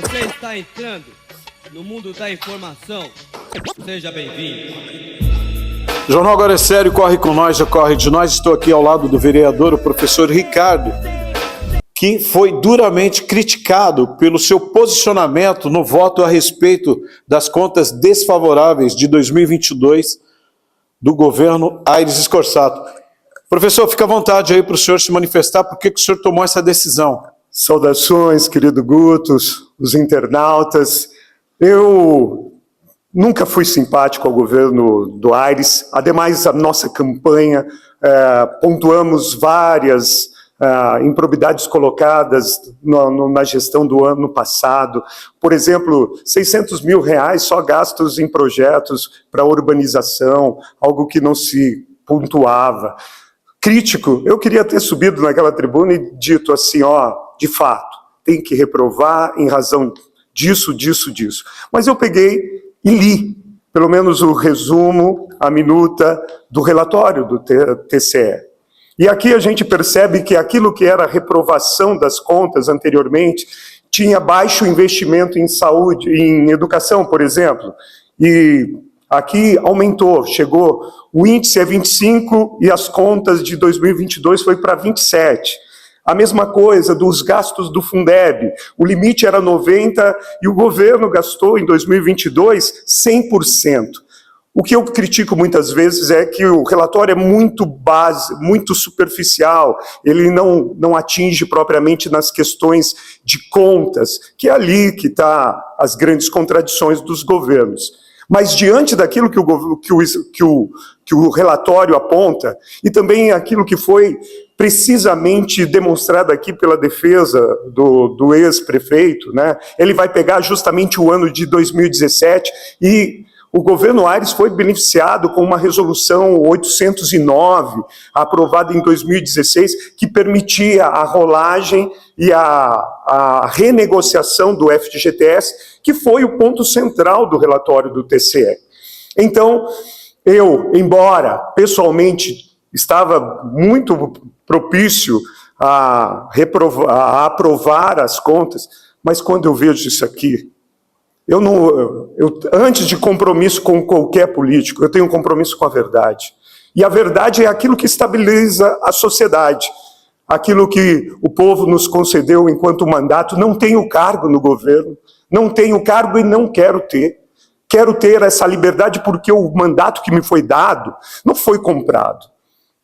Você está entrando no mundo da informação. Seja bem-vindo. Jornal Agora é Sério, corre com nós, já corre de nós. Estou aqui ao lado do vereador, o professor Ricardo, que foi duramente criticado pelo seu posicionamento no voto a respeito das contas desfavoráveis de 2022 do governo Aires Scorsato. Professor, fica à vontade aí para o senhor se manifestar, por que o senhor tomou essa decisão? Saudações, querido Gutos, os internautas. Eu nunca fui simpático ao governo do Aires, ademais a nossa campanha, pontuamos várias improbidades colocadas na gestão do ano passado. Por exemplo, R$600 mil só gastos em projetos para urbanização, algo que não se pontuava. Crítico, eu queria ter subido naquela tribuna e dito assim, de fato, tem que reprovar em razão disso. Mas eu peguei e li, pelo menos o resumo, a minuta do relatório do TCE. E aqui a gente percebe que aquilo que era reprovação das contas anteriormente tinha baixo investimento em saúde, em educação, por exemplo, e aqui aumentou, chegou, o índice é 25 e as contas de 2022 foi para 27. A mesma coisa dos gastos do Fundeb, o limite era 90 e o governo gastou em 2022 100%. O que eu critico muitas vezes é que o relatório é muito muito superficial, ele não atinge propriamente nas questões de contas, que é ali que está as grandes contradições dos governos. Mas diante daquilo que o relatório aponta, e também aquilo que foi precisamente demonstrado aqui pela defesa do ex-prefeito, né? Ele vai pegar justamente o ano de 2017 e o governo Aires foi beneficiado com uma resolução 809, aprovada em 2016, que permitia a rolagem e a renegociação do FGTS, que foi o ponto central do relatório do TCE. Então, eu, embora pessoalmente estava muito propício a aprovar as contas, mas quando eu vejo isso aqui, antes de compromisso com qualquer político, eu tenho um compromisso com a verdade. E a verdade é aquilo que estabiliza a sociedade. Aquilo que o povo nos concedeu enquanto mandato. Não tenho cargo no governo, não tenho cargo e não quero ter. Quero ter essa liberdade porque o mandato que me foi dado não foi comprado.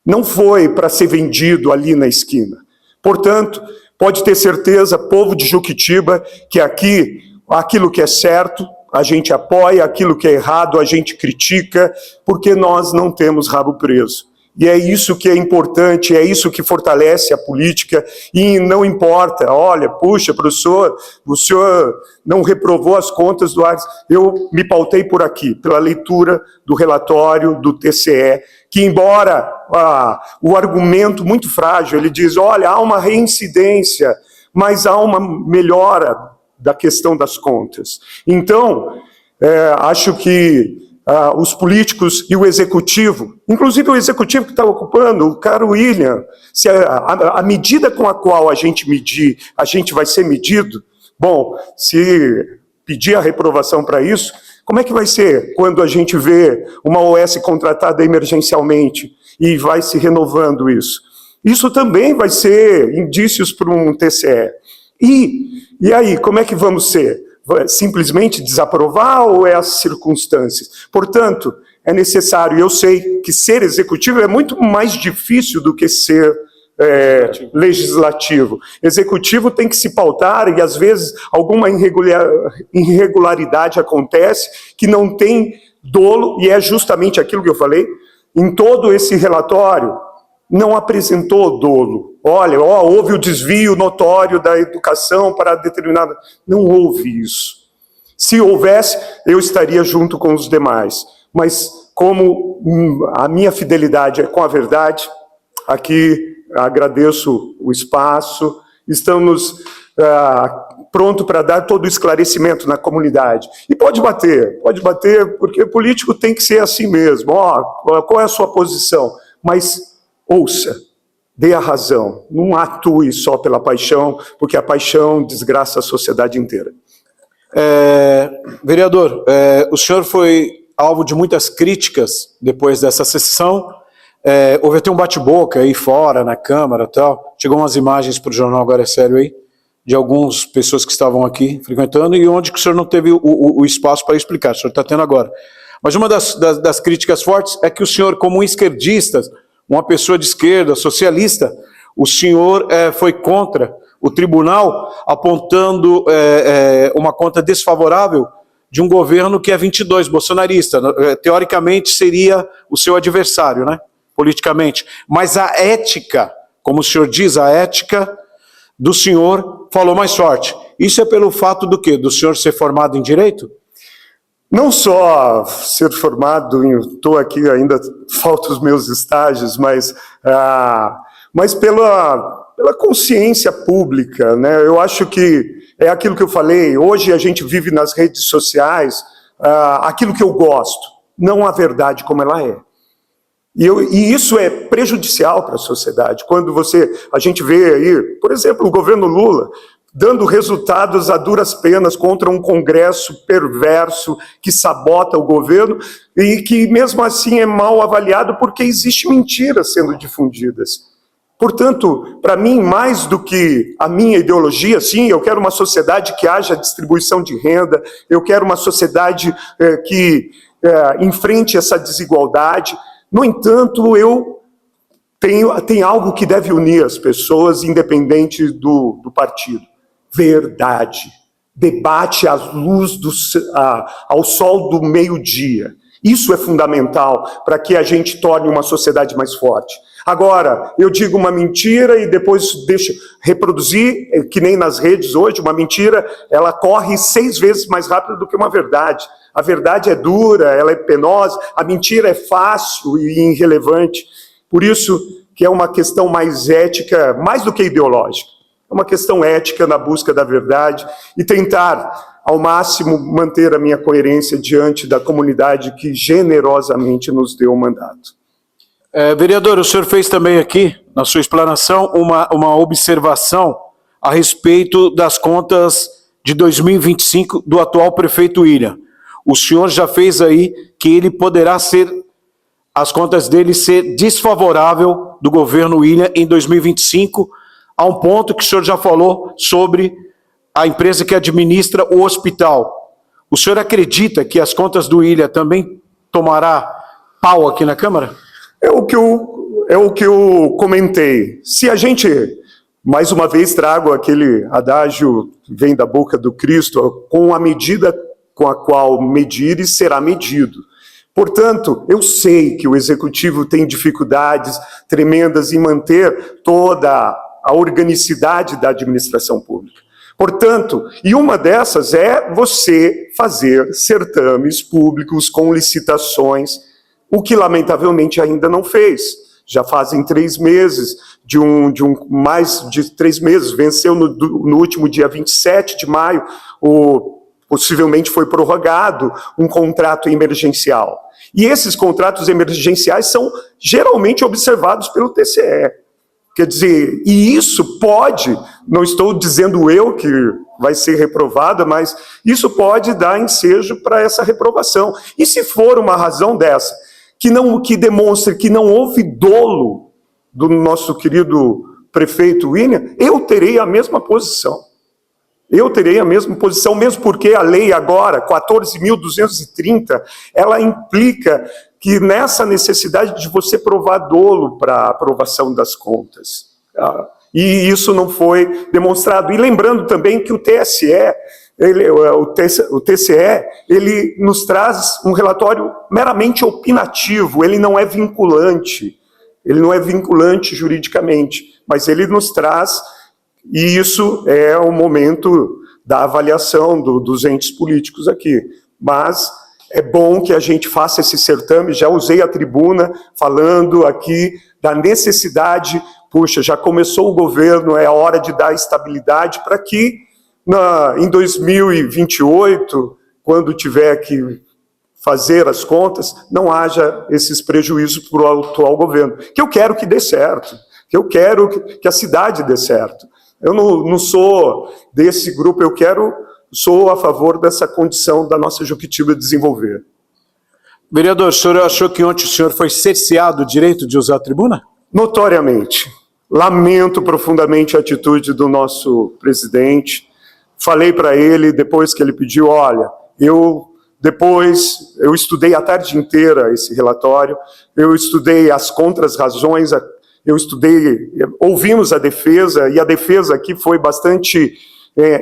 Não foi para ser vendido ali na esquina. Portanto, pode ter certeza, povo de Juquitiba, que aqui aquilo que é certo, a gente apoia, aquilo que é errado, a gente critica, porque nós não temos rabo preso. E é isso que é importante, é isso que fortalece a política, e não importa, olha, puxa, professor, o senhor não reprovou as contas do Aires. Eu me pautei por aqui, pela leitura do relatório do TCE, que embora o argumento muito frágil, ele diz, olha, há uma reincidência, mas há uma melhora da questão das contas. Então, acho que os políticos e o executivo, inclusive o executivo que está ocupando, o caro William, se a medida com a qual a gente medir, a gente vai ser medido, bom, se pedir a reprovação para isso, como é que vai ser quando a gente vê uma OS contratada emergencialmente e vai se renovando isso? Isso também vai ser indícios para um TCE. E aí, como é que vamos ser? Simplesmente desaprovar ou é as circunstâncias? Portanto, é necessário, eu sei que ser executivo é muito mais difícil do que ser legislativo. Executivo tem que se pautar e, às vezes, alguma irregularidade acontece que não tem dolo, e é justamente aquilo que eu falei, em todo esse relatório, não apresentou dolo. Olha, houve o desvio notório da educação para determinada... Não houve isso. Se houvesse, eu estaria junto com os demais. Mas como a minha fidelidade é com a verdade, aqui agradeço o espaço, estamos prontos para dar todo o esclarecimento na comunidade. E pode bater, porque político tem que ser assim mesmo. Qual é a sua posição? Mas ouça, dê a razão, não atue só pela paixão, porque a paixão desgraça a sociedade inteira. Vereador, o senhor foi alvo de muitas críticas depois dessa sessão. Houve até um bate-boca aí fora, na Câmara e tal. Chegou umas imagens para o Jornal Agora é Sério aí, de algumas pessoas que estavam aqui frequentando, e onde que o senhor não teve o espaço para explicar, o senhor está tendo agora. Mas uma das críticas fortes é que o senhor, como um esquerdista, uma pessoa de esquerda, socialista, o senhor foi contra o tribunal, apontando uma conta desfavorável de um governo que é 22, bolsonarista. Teoricamente seria o seu adversário, né? Politicamente. Mas a ética, como o senhor diz, a ética do senhor falou mais forte. Isso é pelo fato do quê? Do senhor ser formado em Direito? Não só ser formado, estou aqui ainda, faltam os meus estágios, mas pela consciência pública, né? Eu acho que é aquilo que eu falei, hoje a gente vive nas redes sociais aquilo que eu gosto, não a verdade como ela é. E isso é prejudicial para a sociedade. Quando a gente vê aí, por exemplo, o governo Lula dando resultados a duras penas contra um Congresso perverso que sabota o governo e que mesmo assim é mal avaliado porque existe mentiras sendo difundidas. Portanto, para mim, mais do que a minha ideologia, sim, eu quero uma sociedade que haja distribuição de renda, eu quero uma sociedade que enfrente essa desigualdade. No entanto, tem algo que deve unir as pessoas, independente do partido. Verdade. Debate à luz ao sol do meio-dia. Isso é fundamental para que a gente torne uma sociedade mais forte. Agora, eu digo uma mentira e depois deixo reproduzir, que nem nas redes hoje, uma mentira, ela corre 6 vezes mais rápido do que uma verdade. A verdade é dura, ela é penosa, a mentira é fácil e irrelevante. Por isso que é uma questão mais ética, mais do que ideológica. É uma questão ética na busca da verdade e tentar, ao máximo, manter a minha coerência diante da comunidade que generosamente nos deu o mandato. Vereador, o senhor fez também aqui, na sua explanação, uma observação a respeito das contas de 2025 do atual prefeito William. O senhor já fez aí que ele poderá as contas dele ser desfavorável do governo William em 2025, a um ponto que o senhor já falou sobre a empresa que administra o hospital. O senhor acredita que as contas do William também tomará pau aqui na Câmara? É o que eu comentei. Se a gente, mais uma vez, trago aquele adágio que vem da boca do Cristo, com a medida com a qual medires, será medido. Portanto, eu sei que o Executivo tem dificuldades tremendas em manter toda a organicidade da administração pública. Portanto, e uma dessas é você fazer certames públicos com licitações, o que lamentavelmente ainda não fez. Já fazem 3 meses, mais de 3 meses, venceu no último dia 27 de maio, possivelmente foi prorrogado um contrato emergencial. E esses contratos emergenciais são geralmente observados pelo TCE. Quer dizer, e isso pode, não estou dizendo eu que vai ser reprovada, mas isso pode dar ensejo para essa reprovação. E se for uma razão dessa, que demonstre que não houve dolo do nosso querido prefeito William, eu terei a mesma posição. Eu terei a mesma posição, mesmo porque a lei agora, 14.230, ela implica que nessa necessidade de você provar dolo para a aprovação das contas. E isso não foi demonstrado. E lembrando também que o TCE, ele nos traz um relatório meramente opinativo, ele não é vinculante juridicamente, mas ele nos traz, e isso é o momento da avaliação dos entes políticos aqui. Mas é bom que a gente faça esse certame, já usei a tribuna falando aqui da necessidade, puxa, já começou o governo, é a hora de dar estabilidade para que em 2028, quando tiver que fazer as contas, não haja esses prejuízos para o atual governo. Que eu quero que dê certo, que eu quero que a cidade dê certo. Eu não sou desse grupo, eu quero sou a favor dessa condição da nossa Juquitiba desenvolver. Vereador, o senhor achou que ontem o senhor foi cerceado o direito de usar a tribuna? Notoriamente. Lamento profundamente a atitude do nosso presidente. Falei para ele, depois que ele pediu, olha, eu estudei a tarde inteira esse relatório, eu estudei as contras-razões, ouvimos a defesa, e a defesa aqui foi bastante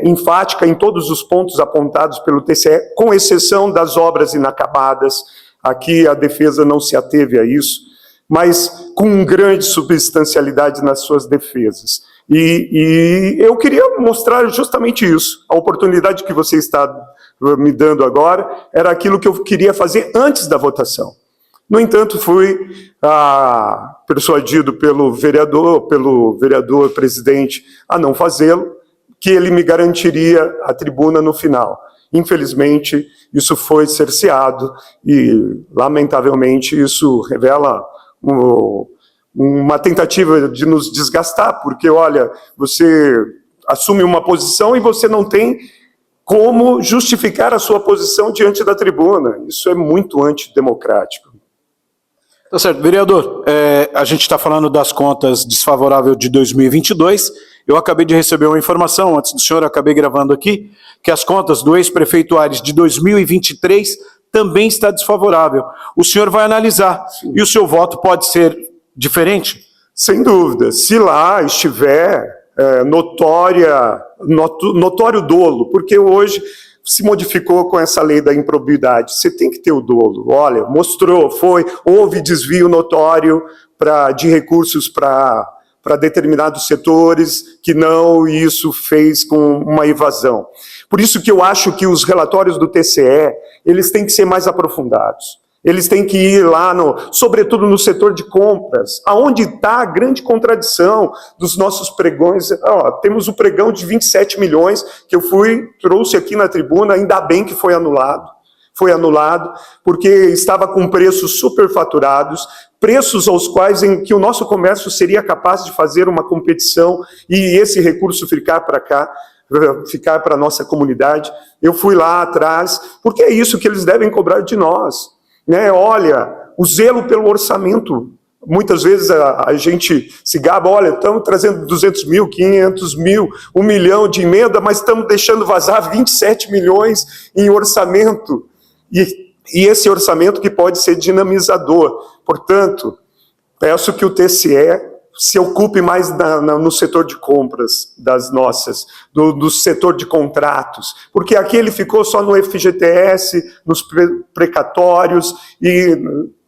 enfática em todos os pontos apontados pelo TCE, com exceção das obras inacabadas. Aqui a defesa não se ateve a isso, mas com grande substancialidade nas suas defesas. E eu queria mostrar justamente isso. A oportunidade que você está me dando agora era aquilo que eu queria fazer antes da votação. No entanto, fui persuadido pelo vereador presidente a não fazê-lo, que ele me garantiria a tribuna no final. Infelizmente, isso foi cerceado e, lamentavelmente, isso revela uma tentativa de nos desgastar, porque, olha, você assume uma posição e você não tem como justificar a sua posição diante da tribuna. Isso é muito antidemocrático. Tá certo. Vereador, a gente está falando das contas desfavoráveis de 2022. Eu acabei de receber uma informação, antes do senhor, acabei gravando aqui, que as contas do ex-prefeito Aires de 2023 também está desfavorável. O senhor vai analisar. Sim. E o seu voto pode ser diferente? Sem dúvida. Se lá estiver notório dolo, porque hoje se modificou com essa lei da improbidade. Você tem que ter o dolo. Olha, mostrou, houve desvio notório de recursos para determinados setores, que não, e isso fez com uma evasão. Por isso que eu acho que os relatórios do TCE, eles têm que ser mais aprofundados. Eles têm que ir lá, sobretudo no setor de compras, aonde está a grande contradição dos nossos pregões. Temos um pregão de 27 milhões que eu trouxe aqui na tribuna, ainda bem que foi anulado. Foi anulado porque estava com preços superfaturados, preços aos quais em que o nosso comércio seria capaz de fazer uma competição e esse recurso ficar para cá, ficar para a nossa comunidade. Eu fui lá atrás, porque é isso que eles devem cobrar de nós. Olha, o zelo pelo orçamento. Muitas vezes a gente se gaba, olha, estamos trazendo 200 mil, 500 mil, 1 milhão de emenda, mas estamos deixando vazar 27 milhões em orçamento. E esse orçamento que pode ser dinamizador. Portanto, peço que o TCE se ocupe mais no setor de compras das nossas, do setor de contratos, porque aqui ele ficou só no FGTS, nos precatórios e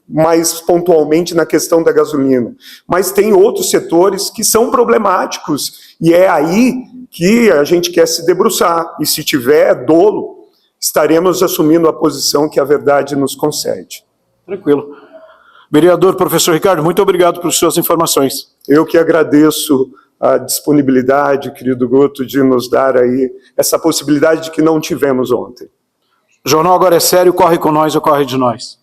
mais pontualmente na questão da gasolina. Mas tem outros setores que são problemáticos e é aí que a gente quer se debruçar. E se tiver dolo, estaremos assumindo a posição que a verdade nos concede. Tranquilo. Vereador, professor Ricardo, muito obrigado por suas informações. Eu que agradeço a disponibilidade, querido Guto, de nos dar aí essa possibilidade que não tivemos ontem. O Jornal Agora é Sério, corre com nós ou corre de nós.